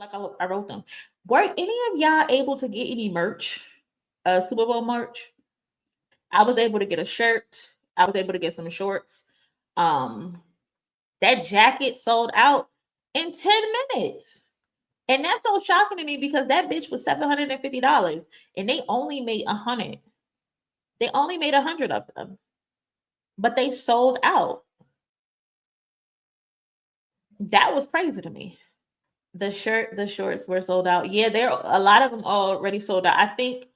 feel like I wrote them. Were any of y'all able to get any merch? Super Bowl merch? I was able to get a shirt. I was able to get some shorts. Um, that jacket sold out in 10 minutes. And that's so shocking to me because that bitch was $750 and they only made 100. They only made 100 of them, but they sold out. That was crazy to me. The shorts were sold out. Yeah, there a lot of them already sold out. I think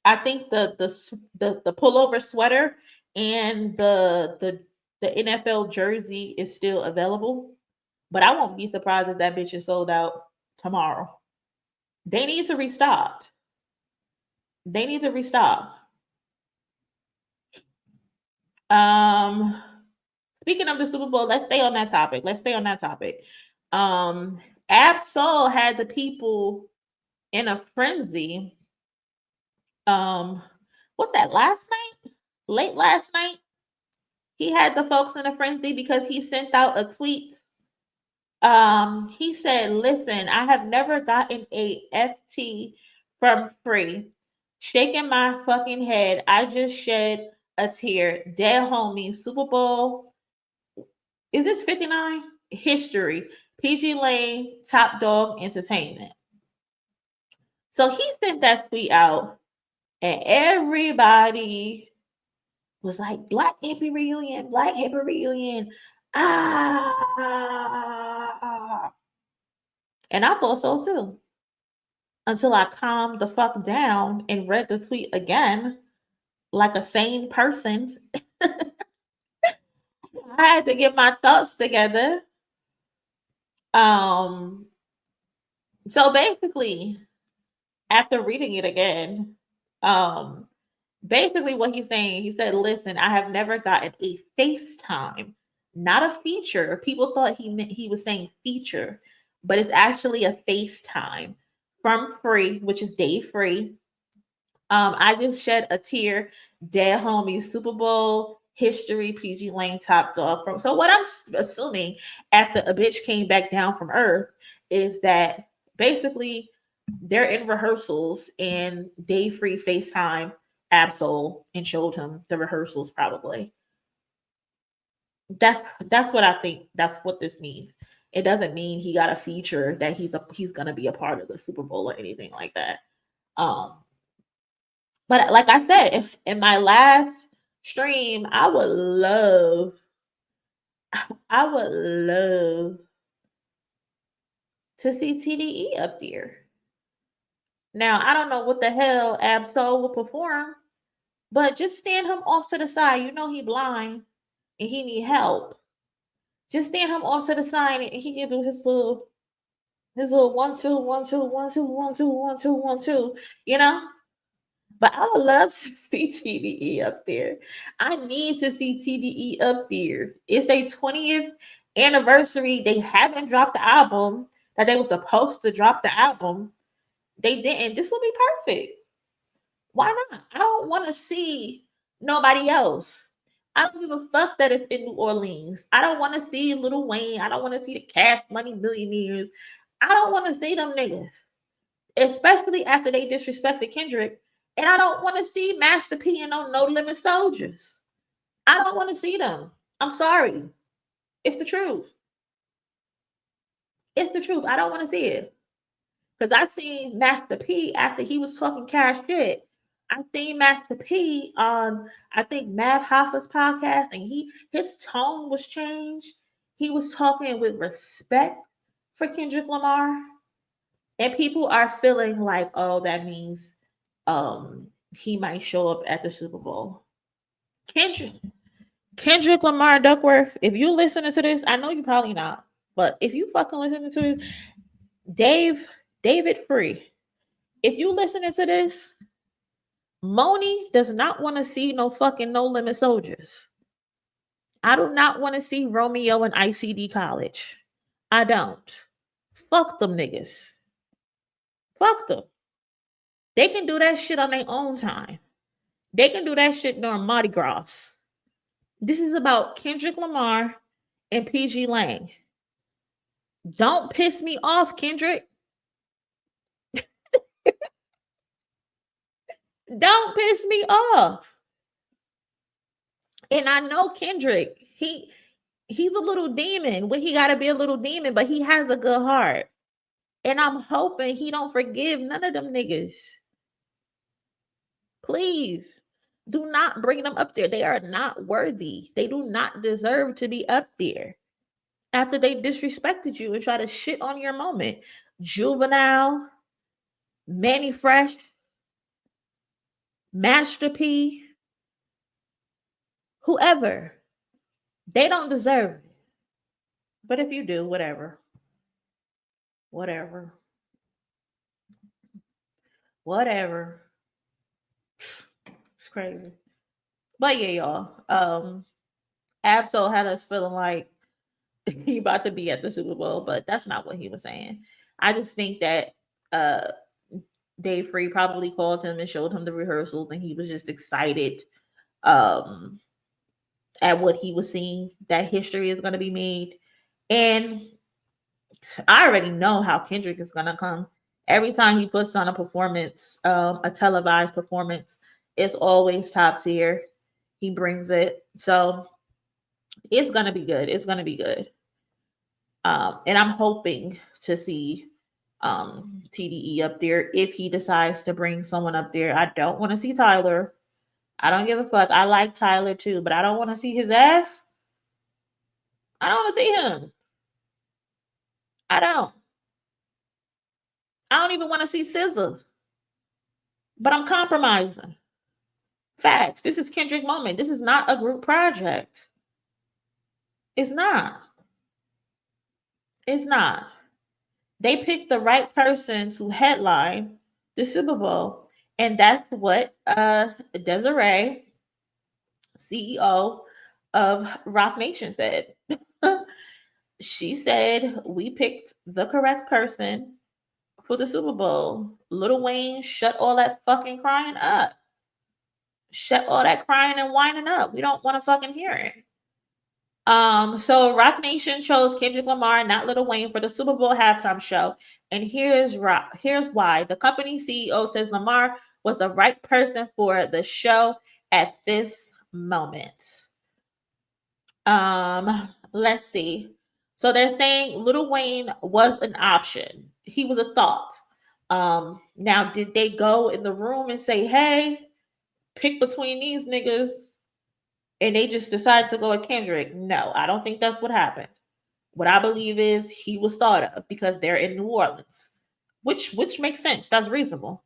the pullover sweater and the NFL jersey is still available, but I won't be surprised if that bitch is sold out tomorrow. They need to restock. They need to restock. Um, Speaking of the Super Bowl, let's stay on that topic. Let's stay on that topic. Um, Absol had the people in a frenzy. Um, what's that? Last night, late last night, he had the folks in a frenzy because he sent out a tweet. He said, "Listen, I have never gotten a FT from free. Shaking my fucking head, I just shed a tear. Dead homie, Super Bowl. Is this 59? History. PG Lane, Top Dog Entertainment." So he sent that tweet out, and everybody was like, "Black Hippy reunion, Black Hippy reunion." Ah. And I thought so too. Until I calmed the fuck down and read the tweet again like a sane person. I had to get my thoughts together. Um, so basically, after reading it again, um, basically what he's saying, he said, "Listen, I have never gotten a FaceTime, not a feature." People thought he was saying feature, but it's actually a FaceTime from free, which is day free. I just shed a tear. Dead homie, Super Bowl history, PG Lane, Top Dog. From so what I'm assuming after a bitch came back down from Earth is that basically they're in rehearsals and day free FaceTime Absol and showed him the rehearsals probably. That's what I think. That's what this means. It doesn't mean he got a feature that he's gonna be a part of the Super Bowl or anything like that. Um, but like I said, if in my last stream, I would love to see TDE up there. Now I don't know what the hell Absol will perform, but just stand him off to the side. You know he blind and he need help. Just stand him off to the side and he can do his little 1 2 1 2 1 2 1 2 1 2 1 2. You know. But I would love to see TDE up there. I need to see TDE up there. It's their 20th anniversary. They haven't dropped the album that they were supposed to drop the album. They didn't. This would be perfect. Why not? I don't want to see nobody else. I don't give a fuck that it's in New Orleans. I don't want to see Lil Wayne. I don't want to see the Cash Money Millionaires. I don't want to see them niggas, especially after they disrespected Kendrick. And I don't want to see Master P and No Limit Soldiers. I don't want to see them. I'm sorry. It's the truth. It's the truth. I don't want to see it. Because I seen Master P after he was talking cash shit. I seen Master P on I think Mav Hoffa's podcast, and his tone was changed. He was talking with respect for Kendrick Lamar. And people are feeling like, oh, that means he might show up at the Super Bowl. Kendrick, Kendrick Lamar Duckworth, if you listening to this, I know you probably not, but if you fucking listening to this, David Free, if you listening to this, MONIE does not want to see no fucking No Limit Soldiers. I do not want to see Romeo and ICD College. I don't. Fuck them niggas. Fuck them. They can do that shit on their own time. They can do that shit during Mardi Gras. This is about Kendrick Lamar and PG Lang. Don't piss me off, Kendrick. Don't piss me off. And I know Kendrick, he's a little demon. When he gotta be a little demon, but he has a good heart. And I'm hoping he don't forgive none of them niggas. Please do not bring them up there. They are not worthy. They do not deserve to be up there after they disrespected you and try to shit on your moment. Juvenile, Manny Fresh, Master P, whoever. They don't deserve it. But if you do, whatever. Whatever. Whatever. It's crazy. But yeah, y'all. Absol had us feeling like he about to be at the Super Bowl, but that's not what he was saying. I just think that Dave Free probably called him and showed him the rehearsals, and he was just excited at what he was seeing, that history is going to be made. And I already know how Kendrick is going to come. Every time he puts on a performance, a televised performance, it's always top tier. He brings it. So it's going to be good. It's going to be good. And I'm hoping to see TDE up there if he decides to bring someone up there. I don't want to see Tyler. I don't give a fuck. I like Tyler too, but I don't want to see his ass. I don't want to see him. I don't even want to see SZA. But I'm compromising. Facts. This is Kendrick moment. This is not a group project. It's not. It's not. They picked the right person to headline the Super Bowl. And that's what Desiree, CEO of Roc Nation, said. She said, we picked the correct person for the Super Bowl. Lil Wayne, shut all that fucking crying up. Shut all that crying and whining up. We don't want to fucking hear it. So Roc Nation chose Kendrick Lamar, not Lil Wayne, for the Super Bowl halftime show. And here's why. The company CEO says Lamar was the right person for the show at this moment. Let's see. So they're saying Lil Wayne was an option. He was a thought. Now, did they go in the room and say, hey, pick between these niggas, and they just decided to go with Kendrick? No, I don't think that's what happened. What I believe is he was thought of because they're in New Orleans, which makes sense. That's reasonable.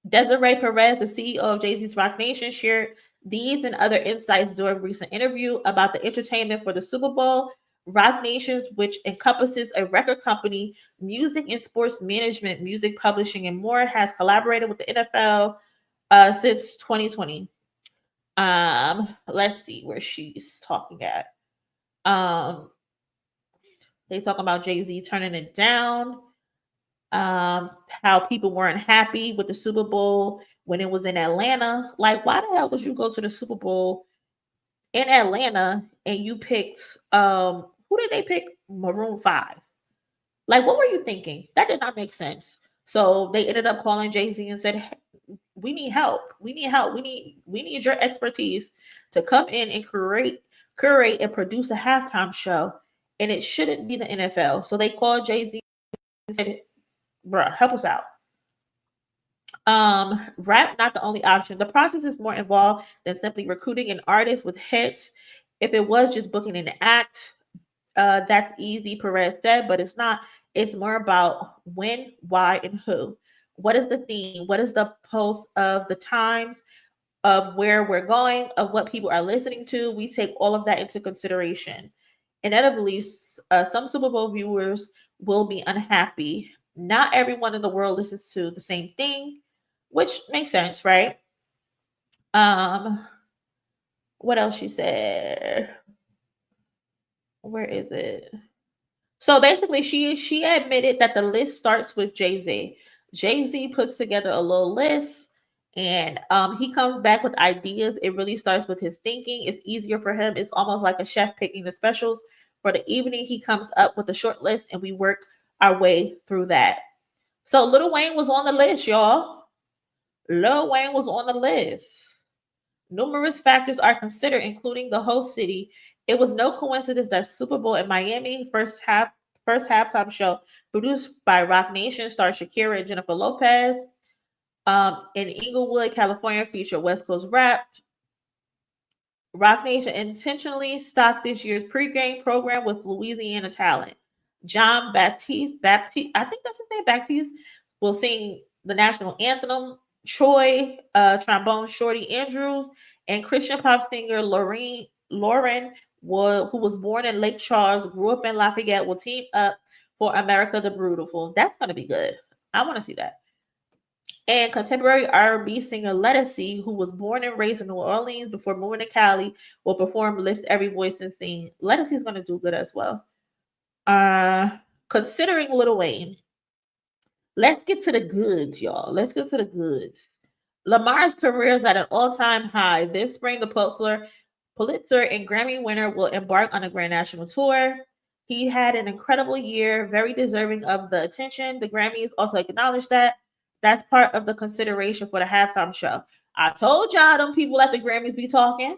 Desiree Perez, the CEO of Jay-Z's Roc Nation, shared these and other insights during a recent interview about the entertainment for the Super Bowl. Roc Nation, which encompasses a record company, music and sports management, music publishing, and more, has collaborated with the NFL since 2020. Let's see where she's talking at. They talk about Jay-Z turning it down. How people weren't happy with the Super Bowl when it was in Atlanta. Like, why the hell would you go to the Super Bowl in Atlanta and you picked who did they pick? Maroon 5. Like, what were you thinking? That did not make sense. So they ended up calling Jay-Z and said, hey, we need help. We need help. We need your expertise to come in and curate and produce a halftime show. And it shouldn't be the NFL. So they called Jay-Z and said, bruh, help us out. Rap not the only option. The process is more involved than simply recruiting an artist with hits. If it was just booking an act, that's easy, Perez said, but it's not. It's more about when, why, and who. What is the theme? What is the pulse of the times, of where we're going, of what people are listening to? We take all of that into consideration. Inevitably, some Super Bowl viewers will be unhappy. Not everyone in the world listens to the same thing, which makes sense, right? What else she said? Where is it? So basically, she admitted that the list starts with Jay-Z. Jay-Z puts together a little list, and he comes back with ideas. It really starts with his thinking. It's easier for him. It's almost like a chef picking the specials for the evening. He comes up with a short list, and we work our way through that. So Lil Wayne was on the list, y'all. Lil Wayne was on the list. Numerous factors are considered, including the host city. It was no coincidence that Super Bowl in Miami first halftime show produced by Roc Nation star Shakira and Jennifer Lopez. In Inglewood, California, featured West Coast rap. Roc Nation intentionally stocked this year's pregame program with Louisiana talent. John Baptiste, I think that's his name, Baptiste, will sing the national anthem. Troy, trombone Shorty Andrews, and Christian pop singer Lauren, who was born in Lake Charles, grew up in Lafayette, will team up for America the Beautiful. That's going to be good. I want to see that. And contemporary R&B singer Lettucey, who was born and raised in New Orleans before moving to Cali, will perform Lift Every Voice and Sing. Lettucey is going to do good as well. Considering Lil Wayne, let's get to the goods, y'all. Let's get to the goods. Lamar's career is at an all-time high. This spring, the Pulitzer and Grammy winner will embark on a grand national tour. He had an incredible year, very deserving of the attention. The Grammys also acknowledged that. That's part of the consideration for the halftime show. I told y'all them people at the Grammys be talking.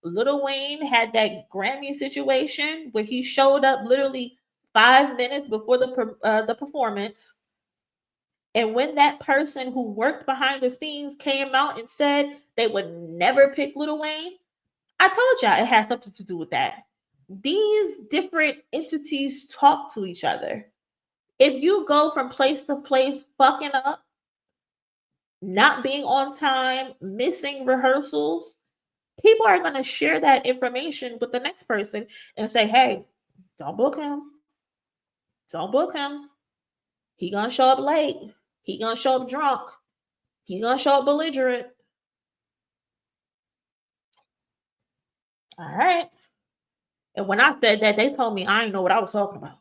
Lil Wayne had that Grammy situation where he showed up literally 5 minutes before the performance. And when that person who worked behind the scenes came out and said they would never pick Lil Wayne, I told y'all it had something to do with that. These different entities talk to each other. If you go from place to place fucking up, not being on time, missing rehearsals, people are going to share that information with the next person and say, hey, don't book him. Don't book him. He going to show up late. He going to show up drunk. He going to show up belligerent. All right. And when I said that, they told me I didn't know what I was talking about.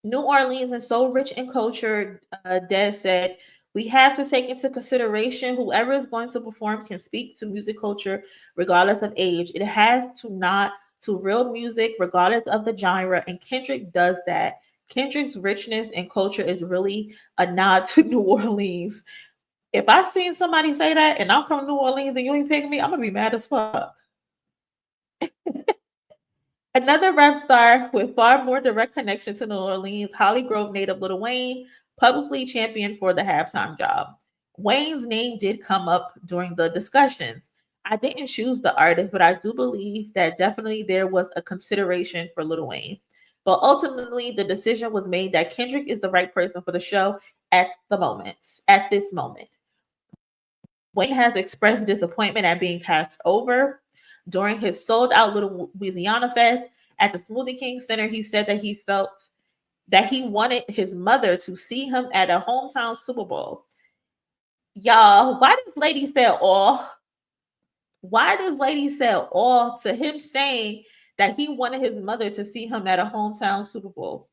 New Orleans is so rich in culture, Des said, we have to take into consideration whoever is going to perform can speak to music culture regardless of age. It has to not to real music regardless of the genre, and Kendrick does that. Kendrick's richness and culture is really a nod to New Orleans. If I seen somebody say that and I'm from New Orleans and you ain't picking me, I'm going to be mad as fuck. Another rap star with far more direct connection to New Orleans, Holly Grove native Lil Wayne, publicly championed for the halftime job. Wayne's name did come up during the discussions. I didn't choose the artist, but I do believe that definitely there was a consideration for Lil Wayne. But ultimately, the decision was made that Kendrick is the right person for the show at this moment. Wayne has expressed disappointment at being passed over. During his sold-out Little Louisiana Fest at the Smoothie King Center, he said that he felt that he wanted his mother to see him at a hometown Super Bowl. Y'all, why does lady say all? Why does lady say all to him saying that he wanted his mother to see him at a hometown Super Bowl?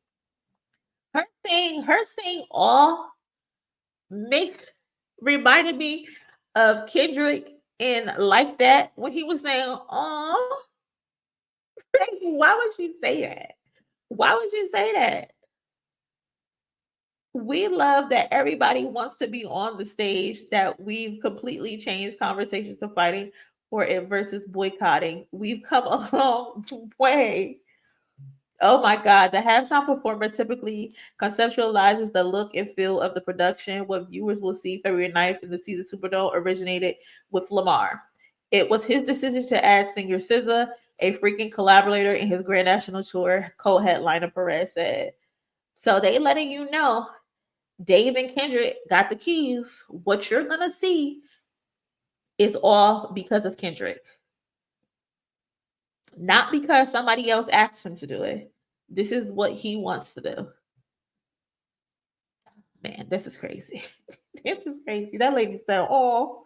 Her saying all reminded me of Kendrick and Like That when he was saying, oh, why would she say that? Why would you say that? We love that everybody wants to be on the stage, that we've completely changed conversations to fighting for it versus boycotting. We've come a long way. Oh my God. The halftime performer typically conceptualizes the look and feel of the production. What viewers will see February 9th in the season Superdome originated with Lamar. It was his decision to add singer SZA, a freaking collaborator in his Grand National Tour, co-headliner Perez said. So they letting you know Dave and Kendrick got the keys. What you're going to see is all because of Kendrick. Not because somebody else asked him to do it. This is what he wants to do. Man, this is crazy. This is crazy. That lady said, oh.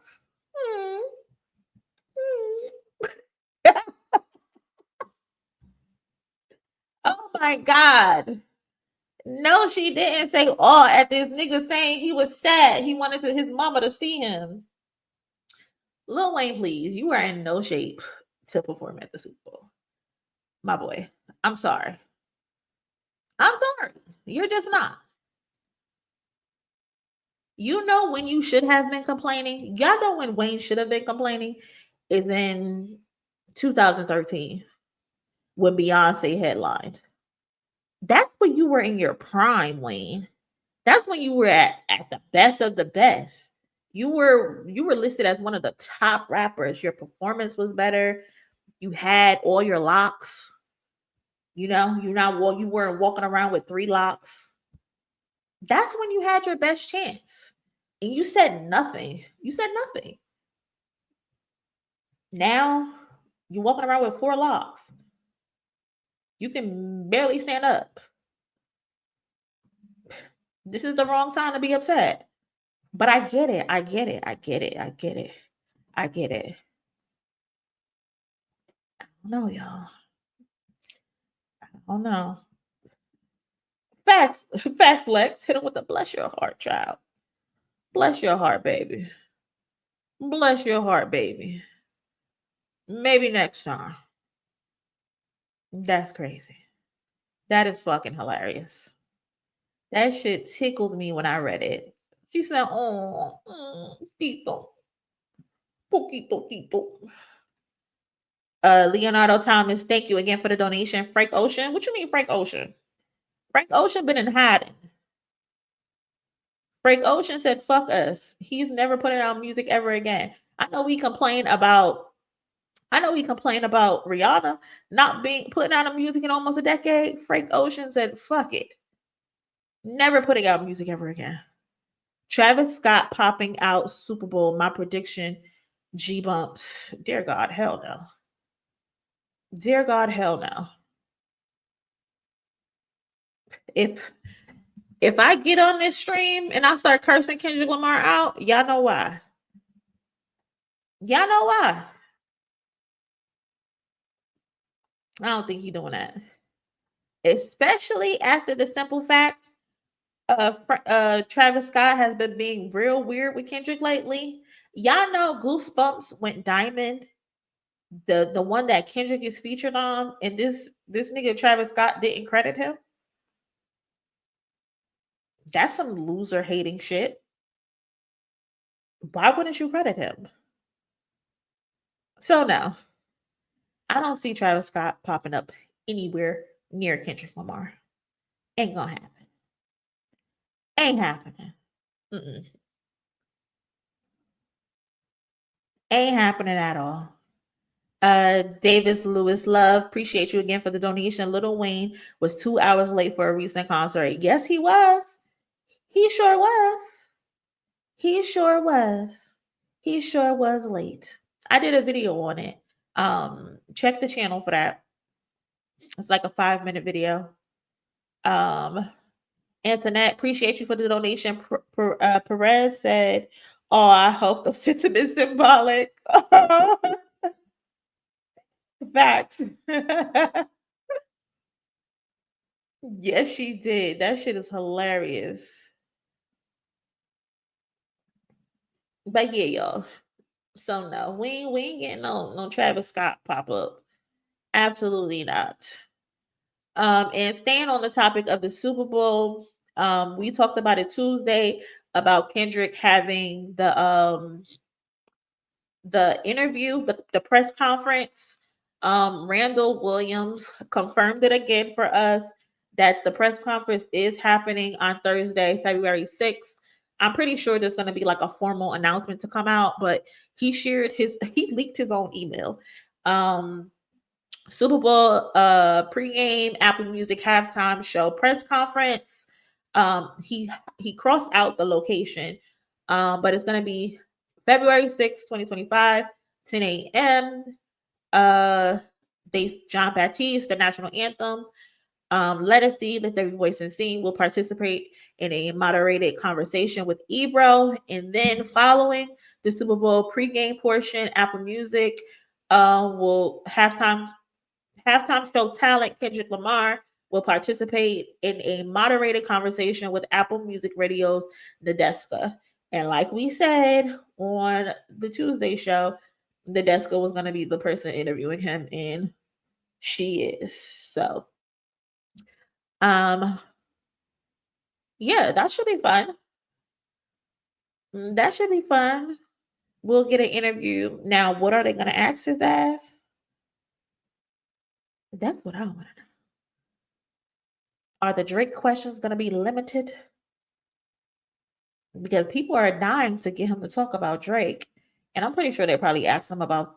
Oh my God. No, she didn't say oh at this nigga saying he was sad. He wanted his mama to see him. Lil Wayne, please. You are in no shape to perform at the Super Bowl. My boy. I'm sorry. You're just not. You know when you should have been complaining? Y'all know when Wayne should have been complaining? Is in 2013 when Beyonce headlined. That's when you were in your prime, Wayne. That's when you were at the best of the best. You were listed as one of the top rappers. Your performance was better. You had all your locks. You know, you weren't walking around with 3 locks. That's when you had your best chance. And you said nothing. You said nothing. Now you're walking around with 4 locks. You can barely stand up. This is the wrong time to be upset. But I get it. I get it. I get it. I get it. I get it. I don't know, y'all. I don't know. Facts. Facts, Lex. Hit him with the bless your heart, child. Bless your heart, baby. Bless your heart, baby. Maybe next time. That's crazy. That is fucking hilarious. That shit tickled me when I read it. She said, "Oh, Tito, poquito, Tito." Leonardo Thomas, thank you again for the donation. Frank Ocean, what you mean, Frank Ocean? Frank Ocean been in hiding. Frank Ocean said, "Fuck us." He's never putting out music ever again. I know we complain about Rihanna not being putting out a music in almost a decade. Frank Ocean said, "Fuck it." Never putting out music ever again. Travis Scott popping out Super Bowl. My prediction, G bumps. Dear God, hell no. Dear God, hell no. If I get on this stream and I start cursing Kendrick Lamar out, y'all know why. Y'all know why. I don't think he's doing that. Especially after the simple fact Travis Scott has been being real weird with Kendrick lately. Y'all know Goosebumps went diamond. The one that Kendrick is featured on, and this nigga Travis Scott didn't credit him. That's some loser hating shit. Why wouldn't you credit him? So no, I don't see Travis Scott popping up anywhere near Kendrick Lamar. Ain't gonna happen. Ain't happening. Mm-mm. Ain't happening at all. Davis Lewis Love, appreciate you again for the donation. Lil Wayne was 2 hours late for a recent concert. Yes, he was. He sure was. He sure was. He sure was late. I did a video on it. Check the channel for that. It's like a 5-minute video. Antoinette, appreciate you for the donation. Perez said, "Oh, I hope the sentiment symbolic." Facts. Yes, she did. That shit is hilarious. But yeah, y'all. So no, we ain't getting no Travis Scott pop up. Absolutely not. And staying on the topic of the Super Bowl, we talked about it Tuesday about Kendrick having the interview, the press conference. Randall Williams confirmed it again for us that the press conference is happening on Thursday, February 6th. I'm pretty sure there's going to be like a formal announcement to come out, but he leaked his own email. Super Bowl pregame, Apple Music halftime show press conference. He crossed out the location, but it's going to be February 6th, 2025, 10 a.m. John Baptiste, the national anthem. Let Us See, Lift Every Voice and Sing will participate in a moderated conversation with Ebro. And then following the Super Bowl pregame portion, Apple Music will halftime show talent Kendrick Lamar will participate in a moderated conversation with Apple Music Radio's Nadeska. And like we said on the Tuesday show, Nadeska was going to be the person interviewing him, and she is. So, Yeah, that should be fun. That should be fun. We'll get an interview. Now, what are they gonna ask his ass? That's what I want to know. Are the Drake questions gonna be limited? Because people are dying to get him to talk about Drake. And I'm pretty sure they probably asked him um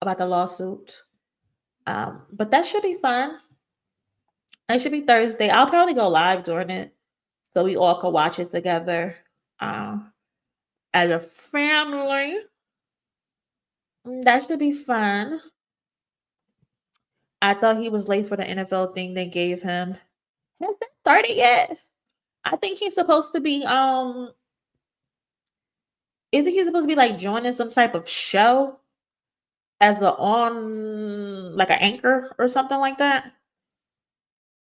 about the lawsuit. But that should be fun. It should be Thursday. I'll probably go live during it so we all can watch it together. Um, as a family. That should be fun. I thought he was late for the NFL thing they gave him. Has that started yet? I think he's supposed to be isn't he supposed to be like joining some type of show as a on like an anchor or something like that?